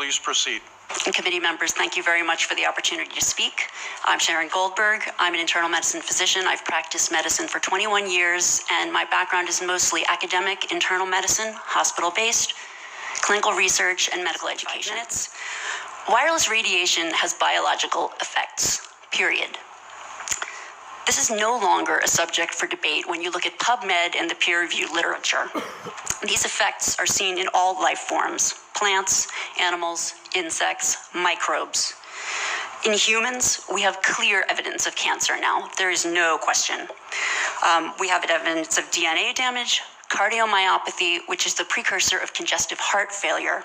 Please proceed. And committee members, thank you very much for the opportunity to speak. I'm Sharon Goldberg. I'm an internal medicine physician. I've practiced medicine for 21 years, and my background is mostly academic, internal medicine, hospital-based, clinical research, and medical education. Wireless radiation has biological effects, period. This is no longer a subject for debate when you look at PubMed and the peer-reviewed literature. These effects are seen in all life forms: plants, animals, insects, microbes. In humans, we have clear evidence of cancer now. There is no question. We have evidence of DNA damage, cardiomyopathy, which is the precursor of congestive heart failure,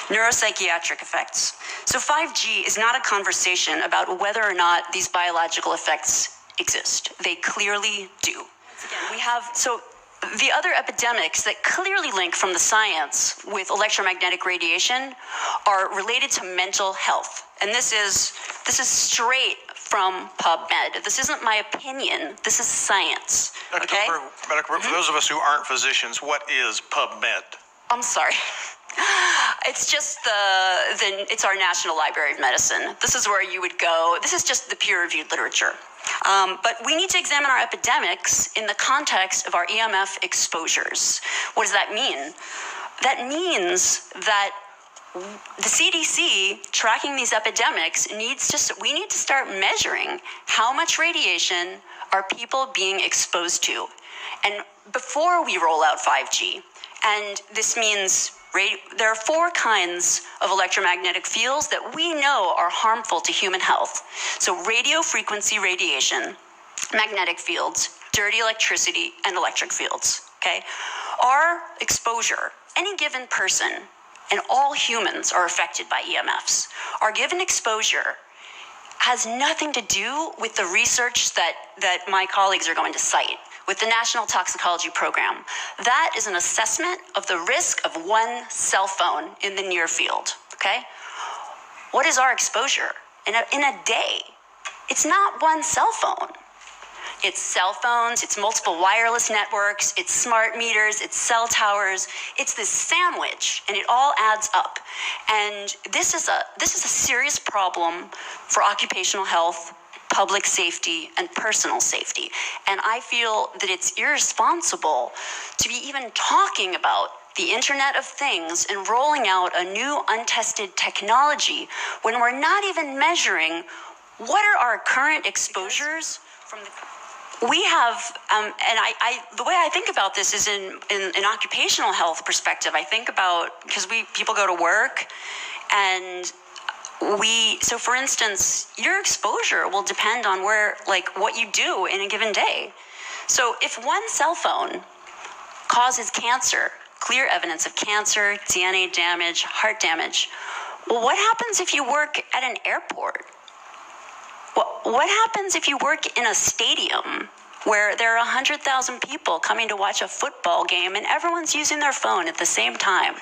neuropsychiatric effects. So 5G is not a conversation about whether or not these biological effects exist. They clearly do. We have, so the other epidemics that clearly link from the science with electromagnetic radiation are related to mental health. And this is straight from PubMed. This isn't my opinion. This is science. Okay? For those of us who aren't physicians, what is PubMed? I'm sorry. It's just it's our National Library of Medicine. This is where you would go. This is just the peer-reviewed literature. But we need to examine our epidemics in the context of our EMF exposures. What does that mean? That means that the CDC, tracking these epidemics, we need to start measuring how much radiation are people being exposed to, and before we roll out 5G. And this means there are 4 kinds of electromagnetic fields that we know are harmful to human health. So radio frequency radiation, magnetic fields, dirty electricity, and electric fields, okay? Our exposure, any given person, and all humans are affected by EMFs. Our given exposure has nothing to do with the research that my colleagues are going to cite with the National Toxicology Program. That is an assessment of the risk of 1 cell phone in the near field, okay? What is our exposure in a day? It's not 1 cell phone. It's cell phones, it's multiple wireless networks, it's smart meters, it's cell towers. It's this sandwich, and it all adds up. And this is a serious problem for occupational health, public safety, and personal safety. And I feel that it's irresponsible to be even talking about the Internet of Things and rolling out a new untested technology when we're not even measuring what are our current exposures from the... We have, the way I think about this is in an occupational health perspective. I think about, because people go to work, and so for instance, your exposure will depend on what you do in a given day. So if 1 cell phone causes cancer, clear evidence of cancer, DNA damage, heart damage, well, what happens if you work at an airport? What happens if you work in a stadium where there are 100,000 people coming to watch a football game and everyone's using their phone at the same time?